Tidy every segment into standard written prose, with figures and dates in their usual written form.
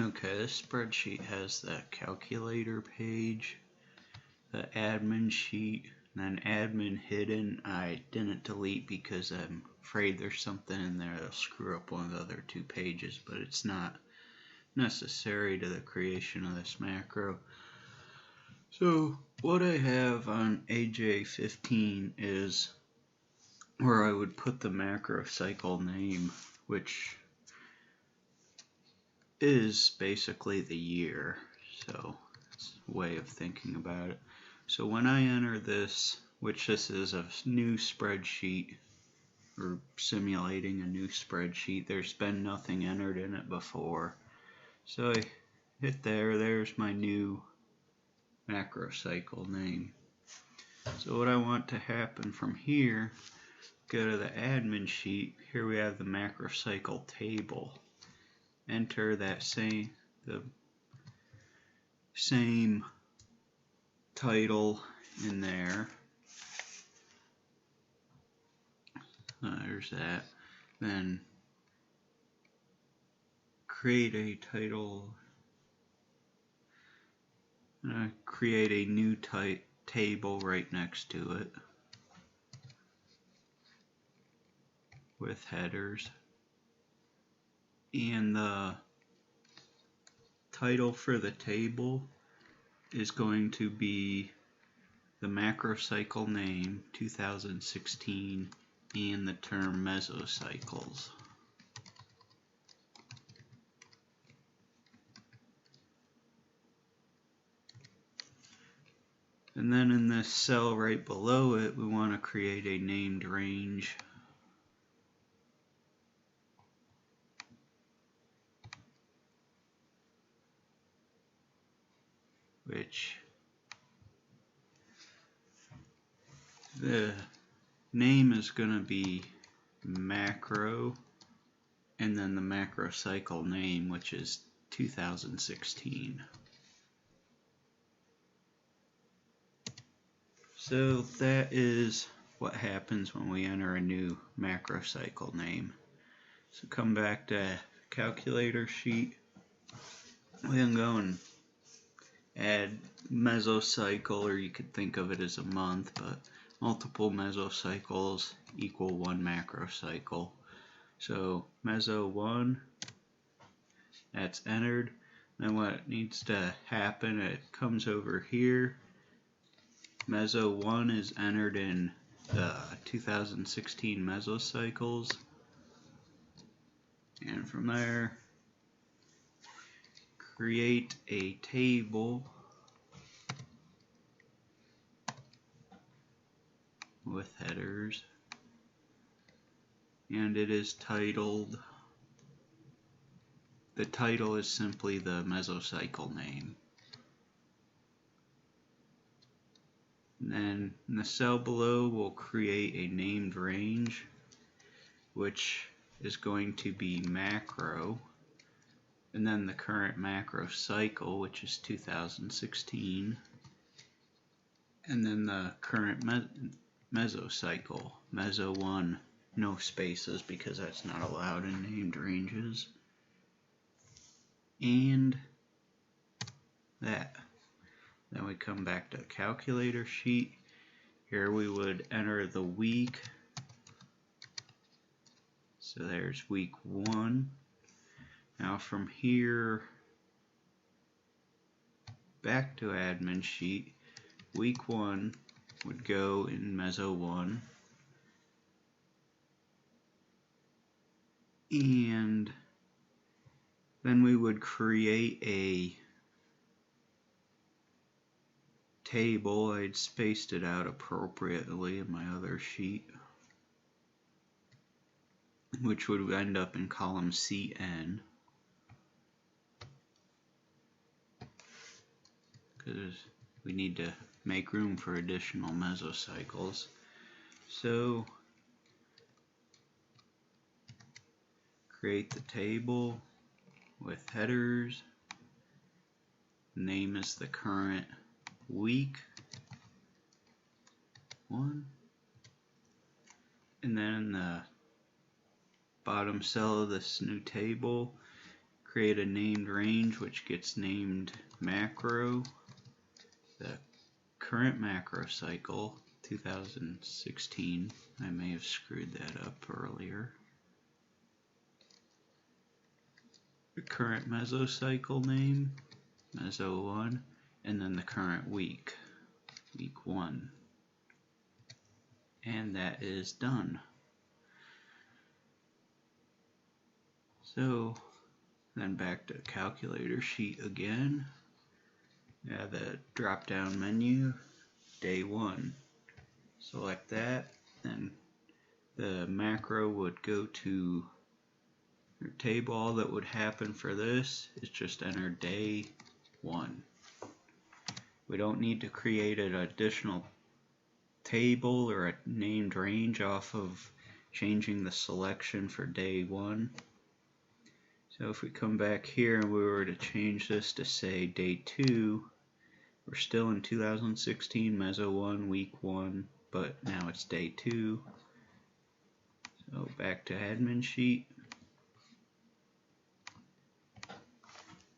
Okay, this spreadsheet has the calculator page, the admin sheet, and then admin hidden. I didn't delete because I'm afraid there's something in there that'll screw up one of the other two pages, but it's not necessary to the creation of this macro. So what I have on AJ15 is where I would put the macro cycle name, which is basically the year. So it's a way of thinking about it. So when I enter this, which this is a new spreadsheet, or simulating a new spreadsheet, there's been nothing entered in it before. So I hit there's my new macro cycle name. So what I want to happen from here, go to the admin sheet. Here we have the macro cycle table. Enter that same title in there. There's that. Then create a title. Create a new table right next to it with headers. And the title for the table is going to be the macro cycle name 2016 and the term mesocycles. And then in this cell right below it, we want to create a named range. Which the name is going to be macro, and then the macro cycle name, which is 2016. So that is what happens when we enter a new macro cycle name. So come back to calculator sheet. We can go and add mesocycle, or you could think of it as a month, but multiple mesocycles equal one macrocycle. So meso 1, that's entered. Then what needs to happen, it comes over here. Meso 1 is entered in the 2016 mesocycles. And from there, create a table with headers, and it is titled, the title is simply the mesocycle name. And then in the cell below, we'll create a named range, which is going to be macro, and then the current macro cycle, which is 2016, and then the current mesocycle, meso 1, no spaces because that's not allowed in named ranges, and that. Then we come back to the calculator sheet. Here we would enter the week. So there's week 1. Now from here back to admin sheet, week 1 would go in meso 1. And then we would create a table. I'd spaced it out appropriately in my other sheet, which would end up in column CN, because we need to make room for additional mesocycles. So create the table with headers. Name is the current week 1, and then in the bottom cell of this new table, create a named range which gets named macro. The current macro cycle, 2016. I may have screwed that up earlier. The current mesocycle name, meso 1, and then the current week, week 1. And that is done. So then back to calculator sheet again. The drop down menu, day 1. Select that, then the macro would go to your table. All that would happen for this is just enter day 1. We don't need to create an additional table or a named range off of changing the selection for day 1. So if we come back here and we were to change this to say day 2, we're still in 2016 meso 1 week 1, but now it's day 2. So back to admin sheet.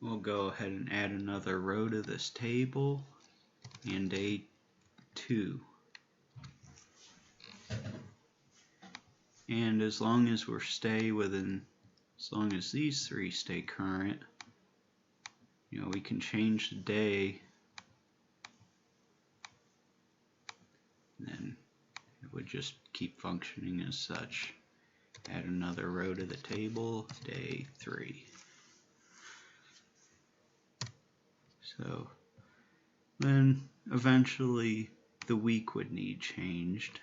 We'll go ahead and add another row to this table and day 2. And as long as as long as these 3 stay current, we can change the day, and then it would just keep functioning as such. Add another row to the table, day 3. So then eventually the week would need changed.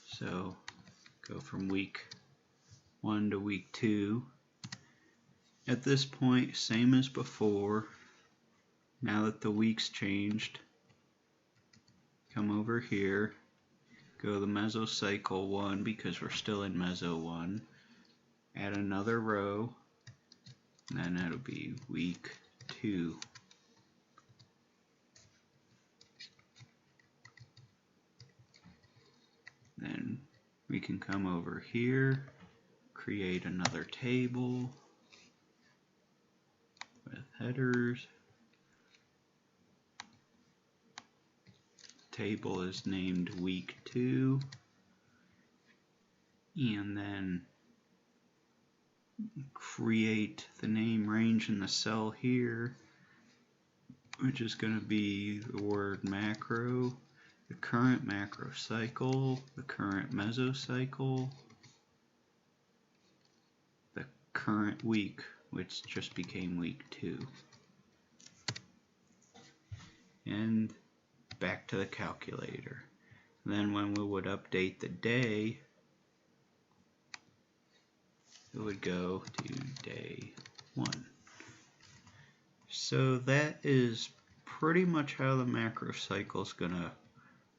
So go from week 1 to week 2. At this point, same as before, now that the week's changed, come over here, go to mesocycle 1 because we're still in meso 1, add another row, and then it'll be week 2. Then we can come over here, create another table with headers. Table is named week 2, and then create the name range in the cell here, which is going to be the word macro, the current macro cycle, the current mesocycle, the current week, which just became week 2. And back to the calculator. Then when we would update the day, it would go to day 1. So that is pretty much how the macro cycle is going to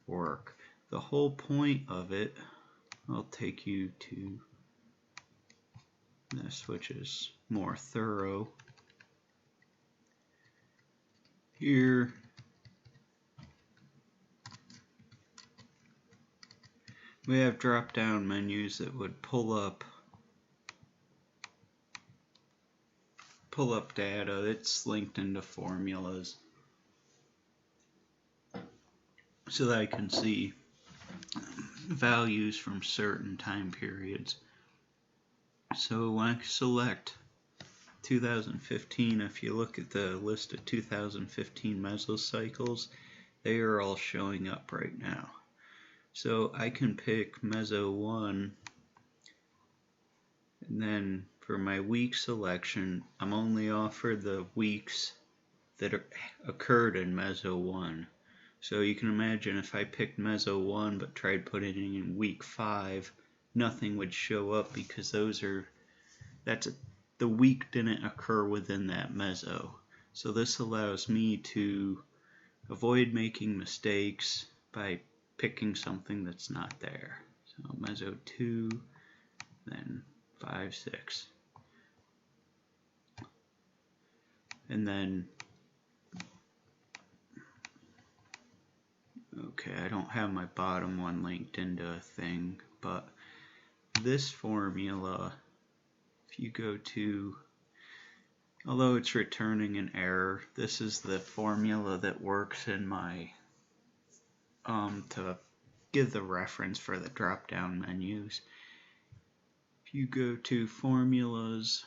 work. The whole point of it, I'll take you to this, which is more thorough. Here, we have drop-down menus that would pull up data that's linked into formulas so that I can see values from certain time periods. So when I select 2015, if you look at the list of 2015 mesocycles, they are all showing up right now. So I can pick meso 1, and then for my week selection, I'm only offered the weeks that occurred in meso 1. So you can imagine if I picked meso 1 but tried putting it in week 5, nothing would show up because the week didn't occur within that meso. So this allows me to avoid making mistakes by picking something that's not there. So meso 2, then 5, 6. And then, okay, I don't have my bottom one linked into a thing, but this formula, if you go to although it's returning an error, this is the formula that works in my to give the reference for the drop down menus. If you go to formulas,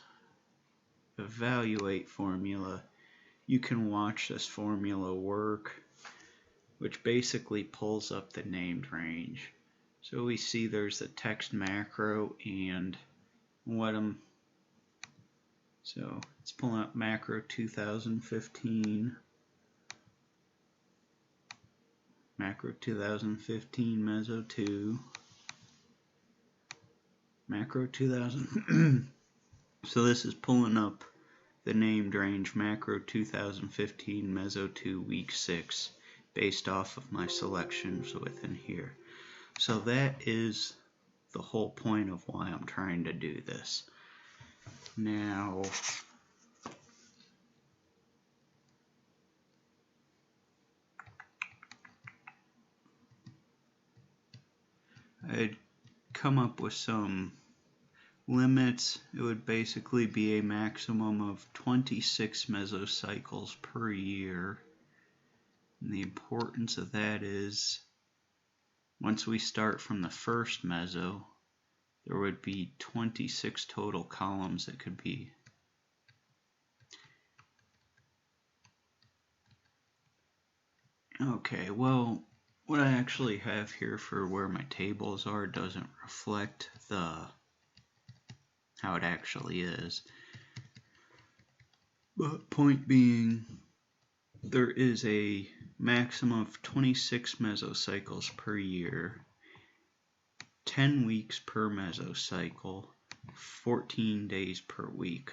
evaluate formula, you can watch this formula work, which basically pulls up the named range. So we see there's a text macro and so it's pulling up macro 2015, macro 2015 meso 2, macro 2000. So this is pulling up the named range macro 2015 meso 2 week 6 based off of my selections within here. So that is the whole point of why I'm trying to do this. Now, I'd come up with some limits. It would basically be a maximum of 26 mesocycles per year. And the importance of that is, once we start from the first meso, there would be 26 total columns that could be. Okay, well, what I actually have here for where my tables are doesn't reflect how it actually is. But point being, there is a maximum of 26 mesocycles per year, 10 weeks per mesocycle, 14 days per week.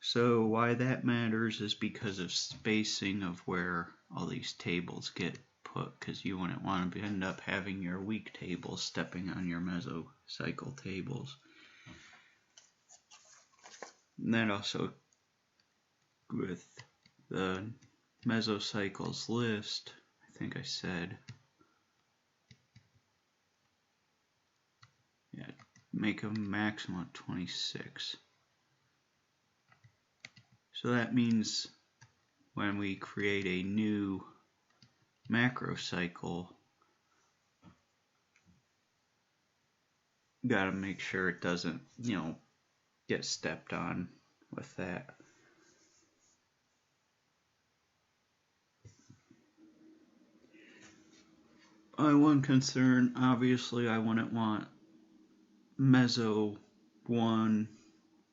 So why that matters is because of spacing of where all these tables get put, because you wouldn't want to end up having your week tables stepping on your mesocycle tables. And that also, with the mesocycles list, I think I said, make a maximum of 26. So that means when we create a new macro cycle, gotta make sure it doesn't, get stepped on with that. My one concern, obviously, I wouldn't want meso 1,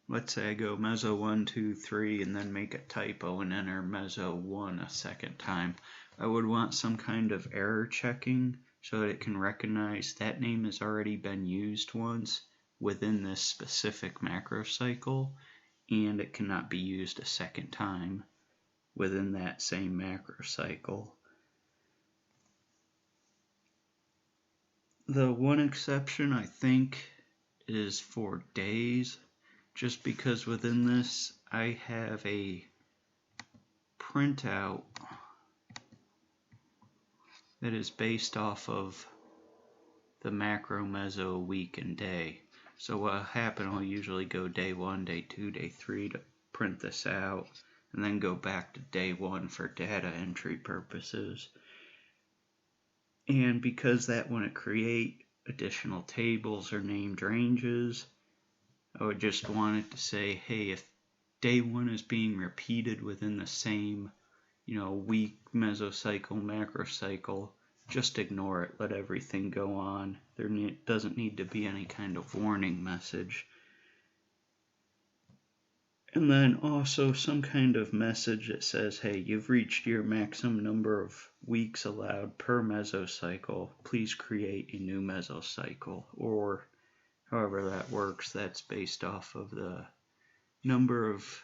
let's say I go meso 1, 2, 3, and then make a typo and enter meso 1 a second time. I would want some kind of error checking so that it can recognize that name has already been used once within this specific macro cycle, and it cannot be used a second time within that same macro cycle. The one exception, I think, is for days, just because within this I have a printout that is based off of the macro, meso, week, and day. So what'll happen, I'll usually go day 1, day 2, day 3 to print this out, and then go back to day 1 for data entry purposes. And because that wouldn't create additional tables or named ranges, I would just want it to say, hey, if day 1 is being repeated within the same, week, mesocycle, macrocycle, just ignore it, let everything go on. There doesn't need to be any kind of warning message. And then also some kind of message that says, hey, you've reached your maximum number of weeks allowed per mesocycle. Please create a new mesocycle. Or however that works, that's based off of the number of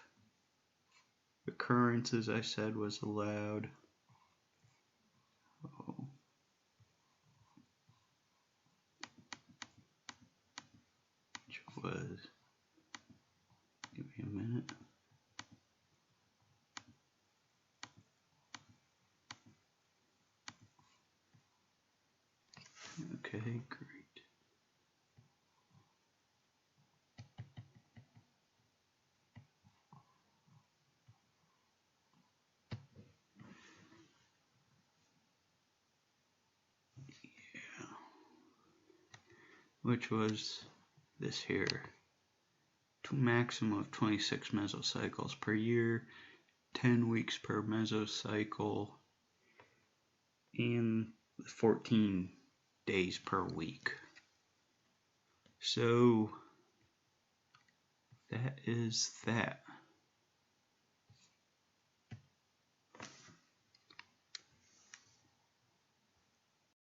occurrences I said was allowed. Which was, give me a minute. Okay, great. which was this here. To a maximum of 26 mesocycles per year, 10 weeks per mesocycle, and 14 days per week. So that is that.